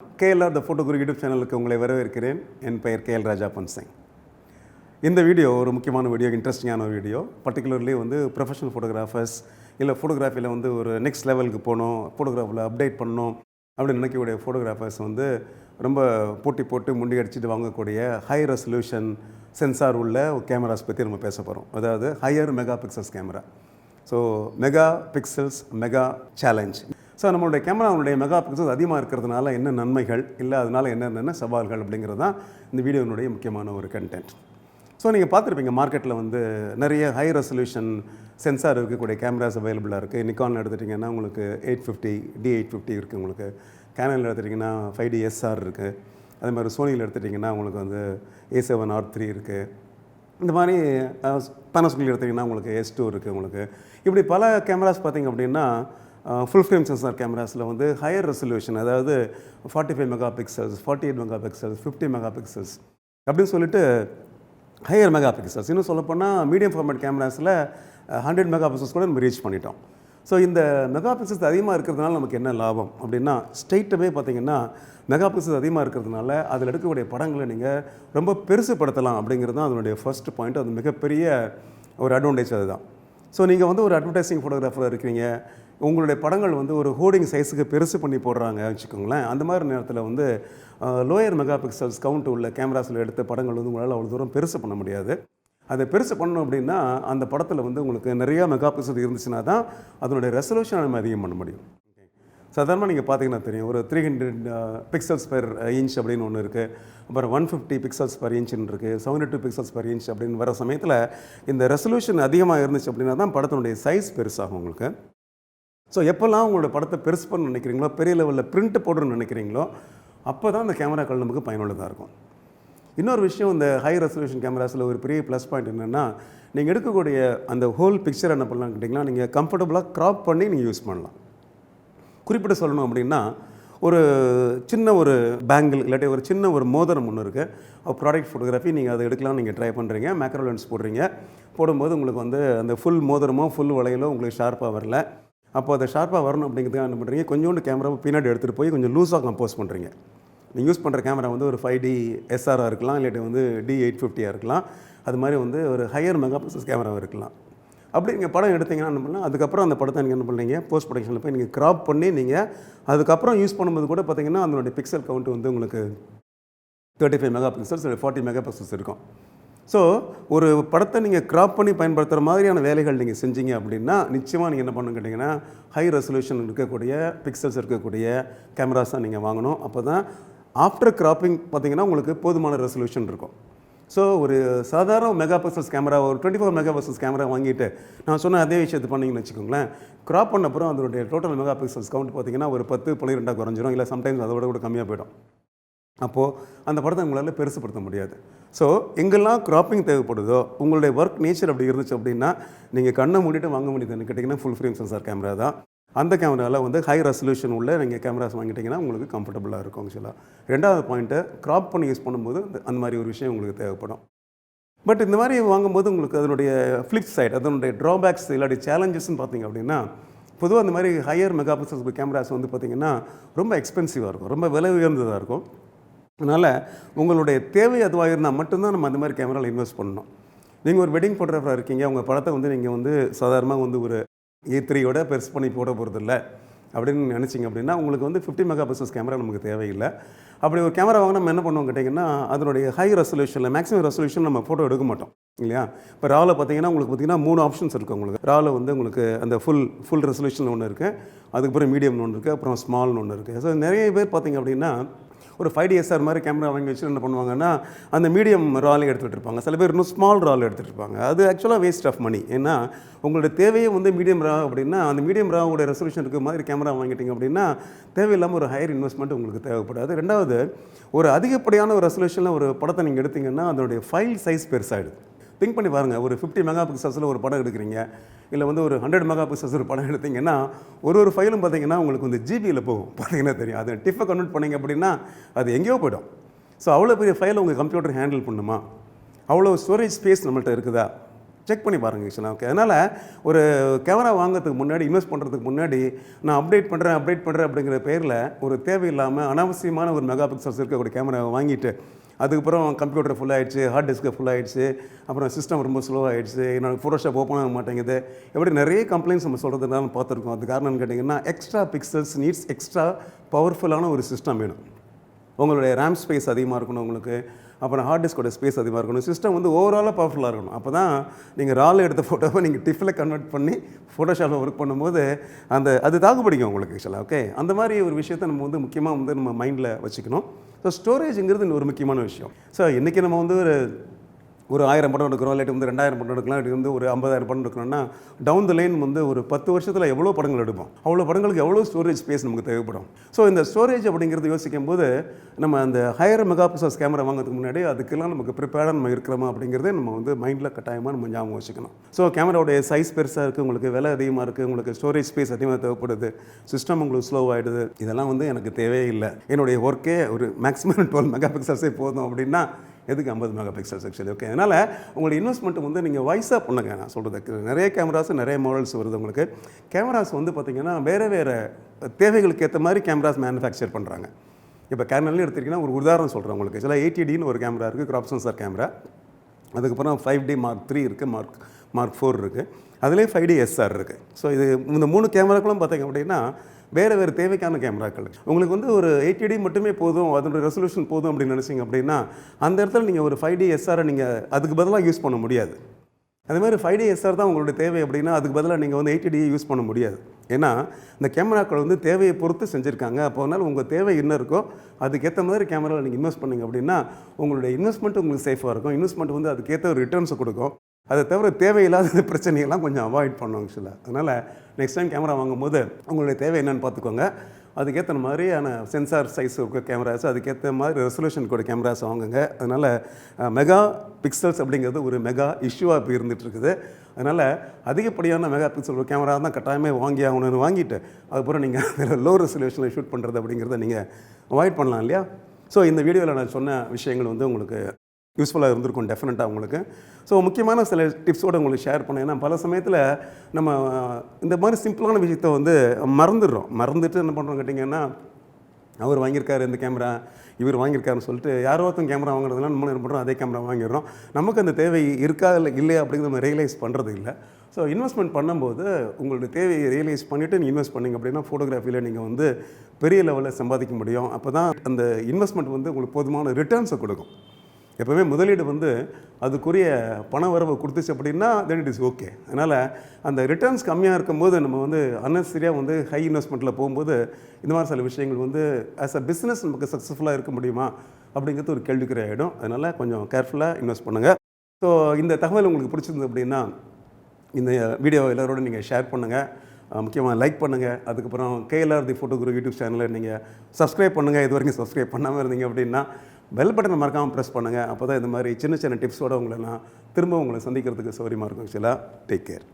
KLR the photo Guru YouTube சேனலுக்கு உங்களை வரவேற்கிறேன். என் பெயர் KL ராஜா பன்சிங். இந்த வீடியோ ஒரு முக்கியமான வீடியோ, இன்ட்ரெஸ்டிங்கான ஒரு வீடியோ. பர்டிகுலர்லி ப்ரொஃபஷனல் ஃபோட்டோகிராஃபர்ஸ் இல்லை ஃபோட்டோகிராஃபியில் ஒரு நெக்ஸ்ட் லெவலுக்கு போகணும், ஃபோட்டோகிராஃபில் அப்டேட் பண்ணணும் அப்படின்னு நினைக்கக்கூடிய ஃபோட்டோகிராஃபர்ஸ் ரொம்ப போட்டி போட்டு முண்டி அடிச்சுட்டு வாங்கக்கூடிய ஹை ரெசல்யூஷன் சென்சார் உள்ள கேமராஸ் பற்றி நம்ம பேச போகிறோம். அதாவது higher mega pixels camera. So mega pixels mega challenge. So நம்மளுடைய கேமராவுடைய மெகா பிக்சல்ஸ் அதிகமாக இருக்கிறதுனால என்ன நன்மைகள், இல்லை அதனால் என்னென்ன சவால்கள் அப்படிங்கிறது தான் இந்த வீடியோனுடைய முக்கியமான ஒரு கண்டென்ட். ஸோ நீங்கள் பார்த்துருப்பீங்க, மார்க்கெட்டில் நிறைய ஹை ரெசல்யூஷன் சென்சார் இருக்கக்கூடிய கேமராஸ் அவைலபிளாக இருக்குது. நிக்கானில் எடுத்துட்டிங்கன்னா உங்களுக்கு 850 D850 இருக்குது, உங்களுக்கு கேனனில் எடுத்துட்டிங்கன்னா 5D SR இருக்குது, அதே மாதிரி சோனியில் எடுத்துட்டிங்கன்னா உங்களுக்கு A7RIII இருக்குது, இந்த மாதிரி பேனாசோனிக் எடுத்திங்கன்னா உங்களுக்கு S2 இருக்குது. உங்களுக்கு இப்படி பல கேமராஸ் பார்த்திங்க அப்படின்னா ஃபுல் ஃப்ரேம் சென்சார் கேமராஸில் ஹையர் ரெசல்யூஷன், அதாவது 45 megapixels, 48 megapixels, 50 megapixels அப்படின்னு சொல்லிட்டு ஹையர் மெகா பிக்சல்ஸ். இன்னும் சொல்லப்போனால் மீடியம் ஃபார்மேட் கேமராஸில் 100 மெகா பிக்சல்ஸ் கூட நம்ம ரீச் பண்ணிட்டோம். ஸோ இந்த மெகா பிக்சல்ஸ் அதிகமாக இருக்கிறதுனால நமக்கு என்ன லாபம் அப்படின்னா, ஸ்ட்ரெயிட்டாகவே பார்த்திங்கன்னா மெகா பிக்சல்ஸ் அதிகமாக இருக்கிறதுனால அதில் எடுக்கக்கூடிய படங்களை நீங்கள் ரொம்ப பெருசுப்படுத்தலாம் அப்படிங்கிறது தான் அதனுடைய ஃபர்ஸ்ட் பாயிண்ட். அது மிகப்பெரிய ஒரு அட்வான்டேஜ் அதுதான். ஸோ நீங்கள் ஒரு அட்வர்டைசிங் ஃபோட்டோகிராஃபராக இருக்கிறீங்க, உங்களுடைய படங்கள் ஒரு ஹோர்டிங் சைஸுக்கு பெருசு பண்ணி போடுறாங்க வச்சுக்கோங்களேன். அந்த மாதிரி நேரத்தில் லோயர் மெகா பிக்சல்ஸ் கவுண்ட் உள்ள கேமராஸில் எடுத்த படங்கள் உங்களால் அவ்வளோ தூரம் பெருசு பண்ண முடியாது. அதை பெருசு பண்ணணும் அப்படின்னா அந்த படத்தில் உங்களுக்கு நிறையா மெகா பிக்சல் இருந்துச்சுன்னா தான் அதனுடைய ரெசல்யூஷன் நம்ம அதிகம் பண்ண முடியும். சாதாரணமாக நீங்கள் பார்த்தீங்கன்னா தெரியும், ஒரு 300 பிக்சல்ஸ் பெர் இன்ச் அப்படின்னு ஒன்று இருக்குது, அப்புறம் 150 பிக்சல்ஸ் பெர் இன்ச்சுன்னு இருக்குது, 72 பிக்சல்ஸ் பெர் இன்ச் அப்படின்னு வர சமயத்தில் இந்த ரெசல்யூஷன் அதிகமாக இருந்துச்சு அப்படின்னா தான் படத்தினுடைய சைஸ் பெருசாகும் உங்களுக்கு. ஸோ எப்போல்லாம் உங்களோட படத்தை பெருசு பண்ண நினைக்கிறீங்களோ, பெரிய லெவலில் பிரிண்ட் போடுறன்னு நினைக்கிறீங்களோ, அப்போ தான் அந்த கேமராக்கள் நமக்கு பயனுள்ளதாக இருக்கும். இன்னொரு விஷயம், இந்த ஹை ரெசல்யூஷன் கேமராஸில் ஒரு பெரிய ப்ளஸ் பாயிண்ட் என்னென்னா, நீங்கள் எடுக்கக்கூடிய அந்த ஹோல் பிக்சர் என்ன பண்ணலாம் கேட்டிங்கன்னா, நீங்கள் கம்ஃபர்டபுளாக க்ராப் பண்ணி நீங்கள் யூஸ் பண்ணலாம். குறிப்பிட்டு சொல்லணும் அப்படின்னா, ஒரு சின்ன ஒரு பேங்கிள் இல்லாட்டி ஒரு சின்ன ஒரு மோதிரம் ஒன்று இருக்குது, ப்ராடக்ட் ஃபோட்டோகிராஃபி நீங்கள் அதை எடுக்கலாம், நீங்கள் ட்ரை பண்ணுறீங்க, மேக்ரோ லென்ஸ் போடுறீங்க, போடும்போது உங்களுக்கு அந்த ஃபுல் மோதிரமோ ஃபுல் வளையலோ உங்களுக்கு ஷார்ப்பாக வரல. அப்போ அதை ஷார்ப்பாக வரணும் அப்படிங்கிறதுக்காக என்ன பண்ணுறீங்க, கொஞ்சோண்டு கேமராவை பின்னாடி எடுத்துகிட்டு போய் கொஞ்சம் லூஸாக கம்போஸ் பண்ணுறீங்க. நீங்கள் யூஸ் பண்ணுற கேமரா ஒரு 5D SR இருக்கலாம், இல்லாட்டி D850 இருக்கலாம், அது மாதிரி ஒரு ஹையர் மெகா பிக்சல்ஸ் கேமராவாக இருக்கலாம். அப்படி நீங்கள் படம் எடுத்தீங்கன்னா என்ன பண்ணலாம், அதுக்கப்புறம் அந்த படத்தை நீங்கள் என்ன பண்ணுறீங்க, போஸ்ட் ப்ரொடக்ஷனில் போய் நீங்கள் க்ராப் பண்ணி நீங்கள் அதுக்கப்புறம் யூஸ் பண்ணும்போது கூட பார்த்தீங்கன்னா அதனுடைய பிக்சல் கவுண்ட் உங்களுக்கு 35 மெகா பிக்சல்ஸ், 40 மெகா பிக்சல்ஸ் இருக்கும். ஸோ ஒரு படத்தை நீங்கள் க்ராப் பண்ணி பயன்படுத்துகிற மாதிரியான வேலைகள் நீங்கள் செஞ்சீங்க அப்படின்னா நிச்சயமாக நீங்கள் என்ன பண்ணணும் கேட்டிங்கன்னா, ஹை ரெசல்யூஷன் இருக்கக்கூடிய பிக்சல்ஸ் இருக்கக்கூடிய கேமராஸ் தான் நீங்கள் வாங்கணும். அப்போ தான் ஆஃப்டர் கிராப்பிங் பார்த்திங்கன்னா உங்களுக்கு போதுமான ரெசல்யூஷன் இருக்கும். ஸோ ஒரு சாதாரண மெகா பிக்சல்ஸ் கேமரா, ஒரு 24 மெகா பிக்சல்ஸ் கேமரா வாங்கிட்டு நான் சொன்ன அதே விஷயத்தை பண்ணிங்கன்னு வச்சுக்கோங்களேன், க்ராப் பண்ண அப்புறம் அதனுடைய டோட்டல் மெகா பிக்சல்ஸ் கவுண்ட் பார்த்திங்கன்னா ஒரு 10-12 குறைஞ்சிரும், இல்லை சம்டைம்ஸ் அதை விட கூட கம்மியாக போயிடும். அப்போது அந்த படத்தை உங்களால் பெருசுப்படுத்த முடியாது. ஸோ எங்கெல்லாம் க்ராப்பிங் தேவைப்படுதோ, உங்களுடைய ஒர்க் நேச்சர் அப்படி இருந்துச்சு அப்படின்னா நீங்கள் கண்ணை மூடிட்டு வாங்க முடியுதுன்னு கேட்டிங்கன்னா ஃபுல் ஃப்ரேம் சென்சார் கேமரா தான். அந்த கேமராவில் ஹை ரெசல்யூஷன் உள்ள நீங்கள் கேமராஸ் வாங்கிட்டிங்கன்னா உங்களுக்கு கம்ஃபர்டபுளாக இருக்கும் ஆக்சுவலாக. ரெண்டாவது பாயிண்ட்டு, க்ராப் பண்ணி யூஸ் பண்ணும்போது அந்த மாதிரி ஒரு விஷயம் உங்களுக்கு தேவைப்படும். பட் இந்த மாதிரி வாங்கும்போது உங்களுக்கு அதனுடைய ஃப்ளிப் சைட், அதனுடைய ட்ராபேக்ஸ் இல்லாட்டி சேலஞ்சஸ்ன்னு பார்த்திங்க அப்படின்னா, பொதுவாக அந்த மாதிரி ஹையர் மெகா பிக்சல்ஸ் கேமராஸ் பார்த்திங்கன்னா ரொம்ப எக்ஸ்பென்சிவாக இருக்கும், ரொம்ப விலை உயர்ந்ததாக இருக்கும். அதனால் உங்களுடைய தேவை அதுவாக இருந்தால் மட்டும்தான் நம்ம அந்த மாதிரி கேமராவில் இன்வெஸ்ட் பண்ணணும். நீங்கள் ஒரு வெட்டிங் ஃபோட்டோகிராஃபராக இருக்கீங்க, உங்கள் படத்தை நீங்கள் சாதாரணமாக ஒரு A3யோட பெருசு பண்ணி போட போகிறதில்ல அப்படின்னு நினச்சிங்க அப்படின்னா உங்களுக்கு 50 மெகா பிக்சல்ஸ் கேமரா நமக்கு தேவையில்லை. அப்படி ஒரு கேமரா வாங்க நம்ம என்ன பண்ணுவோம் கேட்டிங்கன்னா, அதனுடைய ஹை ரெசல்யூஷனில் மேக்ஸிமம் ரெசல்யூஷன் நம்ம ஃபோட்டோ எடுக்க மாட்டோம் இல்லையா. இப்போ ராவில் பார்த்தீங்கன்னா உங்களுக்கு 3 ஆப்ஷன்ஸ் இருக்குது. உங்களுக்கு ராவில் உங்களுக்கு அந்த ஃபுல் ரெசல்யூஷன் ஒன்று இருக்குது, அதுக்கப்புறம் மீடியம்னு ஒன்று இருக்குது, அப்புறம் ஸ்மால்னு ஒன்று இருக்குது. ஸோ நிறைய பேர் பார்த்திங்க அப்படின்னா ஒரு 5D SR மாதிரி கேமரா வாங்கி வச்சு என்ன பண்ணுவாங்கன்னா, அந்த மீடியம் ராலே எடுத்துகிட்டு இருப்பாங்க. சில பேர் இன்னும் ஸ்மால் ரால் எடுத்துகிட்டு இருப்பாங்க. அது ஆக்சுவலாக வேஸ்ட் ஆஃப் மணி. ஏன்னா உங்களுடைய தேவையே மீடியம் ரா அப்படின்னா, அந்த மீடியம் ராவோட ரெசல்யூஷன் இருக்க மாதிரி கேமரா வாங்கிட்டீங்க அப்படின்னா தேவையில்லாமல் ஒரு ஹையர் இன்வெஸ்ட்மெண்ட் உங்களுக்கு தேவைப்படாது. ரெண்டாவது, ஒரு அதிகப்படியான ஒரு ரெசல்யூஷனில் ஒரு படத்தை நீங்கள் எடுத்திங்கன்னா அதனுடைய ஃபைல் சைஸ் பெருசாகிடுது. திங்க் பண்ணி பாருங்கள், ஒரு 50 மெகா பிக்சல்ஸில் ஒரு படம் எடுக்கிறீங்க, இல்லை ஒரு 100 மெகா பிக்சல்ஸ் ஒரு படம் எடுத்திங்கன்னா ஒரு ஃபைலும் பார்த்திங்கன்னா உங்களுக்கு ஜிபியில் போகும், பார்த்திங்கன்னா தெரியும். அதை டிஃபை கன்வெர்ட் பண்ணிங்க அப்படின்னா அது எங்கேயோ போய்டும். ஸோ அவ்வளோ பெரிய ஃபைலை உங்கள் கம்ப்யூட்டர் ஹேண்டில் பண்ணுமா, அவ்வளோ ஸ்டோரேஜ் ஸ்பேஸ் நம்மள்கிட்ட இருக்குதா, செக் பண்ணி பாருங்கள் ஆக்சுவலாக. ஓகே, அதனால் ஒரு கேமரா வாங்கிறதுக்கு முன்னாடி, இன்வெஸ்ட் பண்ணுறதுக்கு முன்னாடி நான் அப்டேட் பண்ணுறேன் அப்படிங்கிற பேரில் ஒரு தேவையில்லாமல் அனாவசியமான ஒரு மெகா பிக்சல்ஸ் இருக்கக்கூடிய கேமராவை வாங்கிட்டு அதுக்கப்புறம் கம்ப்யூட்டர் ஃபுல் ஆகிடுச்சு, ஹார்ட் டிஸ்க்கு ஃபுல் ஆகிடுச்சு, அப்புறம் சிஸ்டம் ரொம்ப ஸ்லோ ஆகிடுச்சு, என்னோடய ஃபோட்டோஷாப் ஓப்பன் ஆக மாட்டேங்குது, எப்படி நிறைய கம்ப்ளைண்ட்ஸ் நம்ம சொல்கிறதுனால பார்த்துருக்கோம். அது காரணம்னு கேட்டிங்கன்னா எக்ஸ்ட்ரா பிக்சல்ஸ் நீட்ஸ் எக்ஸ்ட்ரா பவர்ஃபுல்லான ஒரு சிஸ்டம் வேணும். உங்களுடைய ரேம் ஸ்பேஸ் அதிகமாக இருக்கணும் உங்களுக்கு, அப்புறம் ஹார்ட் டிஸ்கோட ஸ்பேஸ் அதிகமாக இருக்கணும், சிஸ்டம் வந்து ஓவராலாக பவர்ஃபுல்லாக இருக்கணும். அப்போ தான் நீங்கள் ராவில் எடுத்த ஃபோட்டோவை நீங்கள் டிஃபில் கன்வெர்ட் பண்ணி ஃபோட்டோஷாப்பில் ஒர்க் பண்ணும்போது அது தாக்குப்பிடிக்கும் உங்களுக்கு ஆக்சுவலாக. ஓகே, அந்த மாதிரி ஒரு விஷயத்தை நம்ம வந்து முக்கியமாக வந்து நம்ம மைண்டில் வச்சுக்கணும். ஸோ ஸ்டோரேஜுங்கிறது ஒரு முக்கியமான விஷயம். ஸோ இன்றைக்கி நம்ம வந்து ஒரு 1000 படம் எடுக்கிறோம், இல்லாட்டி வந்து 2000 படம் எடுக்கலாம், இல்லாட்டி வந்து ஒரு 50,000 படம் எடுக்கணும்னா டவுன் த லைன் வந்து ஒரு 10 வருஷத்தில் எவ்வளோ படங்கள் எடுப்போம், அவ்வளோ படங்களுக்கு எவ்வளோ ஸ்டோரேஜ் ஸ்பேஸ் நமக்கு தேவைப்படும். ஸோ இந்த ஸ்டோரேஜ் அப்படிங்கிறது யோசிக்கும் போது நம்ம அந்த ஹையர் மெகா பிக்சல்ஸ் கேமரா வாங்கிறதுக்கு முன்னாடி அதுக்கெல்லாம் நமக்கு ப்ரிப்பேர்டாக நம்ம இருக்கிறோமா அப்படிங்கிறதே நம்ம வந்து மைண்டில் கட்டாயமாக நம்ம ஞாபகம் வச்சுக்கணும். ஸோ கேமராவுடைய சைஸ் பெருசாக இருக்குது, உங்களுக்கு விலை அதிகமாக இருக்குது, உங்களுக்கு ஸ்டோரேஜ் ஸ்பேஸ் அதிகமாக தேவைப்படுது, சிஸ்டம் உங்களுக்கு ஸ்லோ ஆகிடுது, இதெல்லாம் வந்து எனக்கு தேவையே இல்லை, என்னுடைய ஒர்க்கே ஒரு மேக்ஸிமம் 12 மெகா பிக்சல்ஸே போதும் அப்படின்னா எதுக்கு 50 மெகா பிக்சல்ஸ் ஆக்சுவலி. ஓகே, அதனால் உங்களுடைய இன்வெஸ்ட்மெண்ட் வந்து நீங்கள் வைஸாக பண்ணுங்க. நான் சொல்கிறது நிறைய கேமராஸ் நிறைய மாடல்ஸ் வருது உங்களுக்கு. கேமராஸ் வந்து பார்த்திங்கன்னா வேறு தேவைகளுக்கு ஏற்ற மாதிரி கேமராஸ் மேனுஃபேக்சர் பண்ணுறாங்க. இப்போ கேனன்லேயும் எடுத்துக்கிட்டிங்கன்னா ஒரு உதாரணம் சொல்கிறேன் உங்களுக்கு. சில 80Dன்னு ஒரு கேமரா இருக்குது, கிராப் சென்சார் கேமரா. அதுக்கப்புறம் 5D Mark III இருக்குது, Mark IV இருக்குது, அதுலேயே 5D SR இருக்குது. ஸோ இது இந்த 3 கேமராக்களும் பார்த்திங்க அப்படின்னா வேறு தேவைக்கான கேமராக்கள். உங்களுக்கு வந்து ஒரு 80D மட்டுமே போதும், அதோட ரெசல்யூஷன் போதும் அப்படின்னு நினச்சிங்க அப்படின்னா அந்த இடத்துல நீங்கள் ஒரு 5D SR நீங்கள் அதுக்கு பதிலாக யூஸ் பண்ண முடியாது. அதே மாதிரி 5D SR தான் உங்களுடைய தேவை அப்படின்னா அதுக்கு பதிலாக நீங்கள் வந்து 80D யூஸ் பண்ண முடியாது. ஏன்னா இந்த கேமராக்கள் வந்து தேவையை பொறுத்து செஞ்சுருக்காங்க. அப்போ அதனால் உங்கள் தேவை என்ன இருக்கோ அதுக்கேற்ற மாதிரி கேமராவில் நீங்கள் இன்வெஸ்ட் பண்ணிங்க அப்படின்னா உங்களுடைய இன்வெஸ்ட்மெண்ட் உங்களுக்கு சேஃபாக இருக்கும். இன்வெஸ்ட்மெண்ட் வந்து அதுக்கேற்ற ஒரு ரிட்டர்ன்ஸை கொடுக்கும். அதை தவிர தேவையில்லாத பிரச்சனைகள்லாம் கொஞ்சம் அவாய்ட் பண்ணணும் ஆக்சுவலாக. அதனால் நெக்ஸ்ட் டைம் கேமரா வாங்கும்போது உங்களுடைய தேவை என்னென்னு பார்த்துக்கோங்க. அதுக்கேற்ற மாதிரியான சென்சார் சைஸ் இருக்க கேமராஸ், அதுக்கேற்ற மாதிரி ரெசல்யூஷன் கூட கேமராஸ் வாங்குங்க. அதனால் மெகா பிக்சல்ஸ் அப்படிங்கிறது ஒரு மெகா இஷ்யூவாக இப்போ இருந்துகிட்ருக்குது. அதனால் அதிகப்படியான மெகா பிக்சல் ஒரு கேமரா தான் கட்டாயமே வாங்கி ஆகணும்னு வாங்கிட்டு அதுக்கப்புறம் நீங்கள் அதில் லோ ரெசல்யூஷனில் ஷூட் பண்ணுறது அப்படிங்கிறத நீங்கள் அவாய்ட் பண்ணலாம் இல்லையா. ஸோ இந்த வீடியோவில் நான் சொன்ன விஷயங்கள் வந்து உங்களுக்கு யூஸ்ஃபுல்லாக இருந்திருக்கும் டெஃபினட்டாக உங்களுக்கு. ஸோ முக்கியமான சில டிப்ஸோடு உங்களுக்கு ஷேர் பண்ணேன். ஏன்னா பல சமயத்தில் நம்ம இந்த மாதிரி சிம்பிளான விஷயத்தை வந்து மறந்துட்டு என்ன பண்ணுறோம் கேட்டிங்கன்னா அவர் வாங்கியிருக்காரு இந்த கேமரா, இவர் வாங்கியிருக்காருன்னு சொல்லிட்டு யாரோ ஒருத்தன் கேமரா வாங்குறதுனால நம்ம என்ன பண்ணுறோம், அதே கேமரா வாங்கிடுறோம். நமக்கு அந்த தேவை இருக்கா இல்லையா அப்படிங்கிறத நம்ம ரியலைஸ் பண்ணுறது இல்லை. ஸோ இன்வெஸ்ட்மெண்ட் பண்ணும்போது உங்களுடைய தேவையை ரியலைஸ் பண்ணிவிட்டு நீங்கள் இன்வெஸ்ட் பண்ணிங்க அப்படின்னா ஃபோட்டோகிராஃபியில் நீங்கள் வந்து பெரிய லெவலில் சம்பாதிக்க முடியும். அப்போ தான் அந்த இன்வெஸ்ட்மெண்ட் வந்து உங்களுக்கு போதுமான ரிட்டர்ன்ஸை கொடுக்கும். எப்போவுமே முதலீடு வந்து அதுக்குரிய பண வரவை கொடுத்துச்சு அப்படின்னா தென் இட் இஸ் ஓகே. அதனால் அந்த ரிட்டர்ன்ஸ் கம்மியாக இருக்கும்போது நம்ம வந்து அன்னெசரியாக வந்து ஹை இன்வெஸ்ட்மெண்ட்டில் போகும்போது இந்த மாதிரி சில விஷயங்கள் வந்து ஆஸ் அ பிஸ்னஸ் நமக்கு சக்ஸஸ்ஃபுல்லாக இருக்க முடியுமா அப்படிங்கிறது ஒரு கேள்விக்குறி ஆகிடும். அதனால் கொஞ்சம் கேர்ஃபுல்லாக இன்வெஸ்ட் பண்ணுங்கள். ஸோ இந்த தகவல் உங்களுக்கு பிடிச்சிருந்தது அப்படின்னா இந்த வீடியோ எல்லோரோட நீங்கள் ஷேர் பண்ணுங்கள், முக்கியமாக லைக் பண்ணுங்கள். அதுக்கப்புறம் KLR the photo Guru YouTube சேனலை நீங்கள் சப்ஸ்கிரைப் பண்ணுங்கள். இது வரைக்கும் சப்ஸ்கிரைப் பண்ணாமல் இருந்தீங்க அப்படின்னா பெல் பட்டனை மறக்காமல் ப்ரெஸ் பண்ணுங்கள். அப்போ தான் இந்த மாதிரி சின்ன டிப்ஸோடு உங்களை நான் திரும்ப உங்களை சந்திக்கிறதுக்கு சௌகரியமாக இருக்கும். ஆக்சுவலாக டேக் கேர்.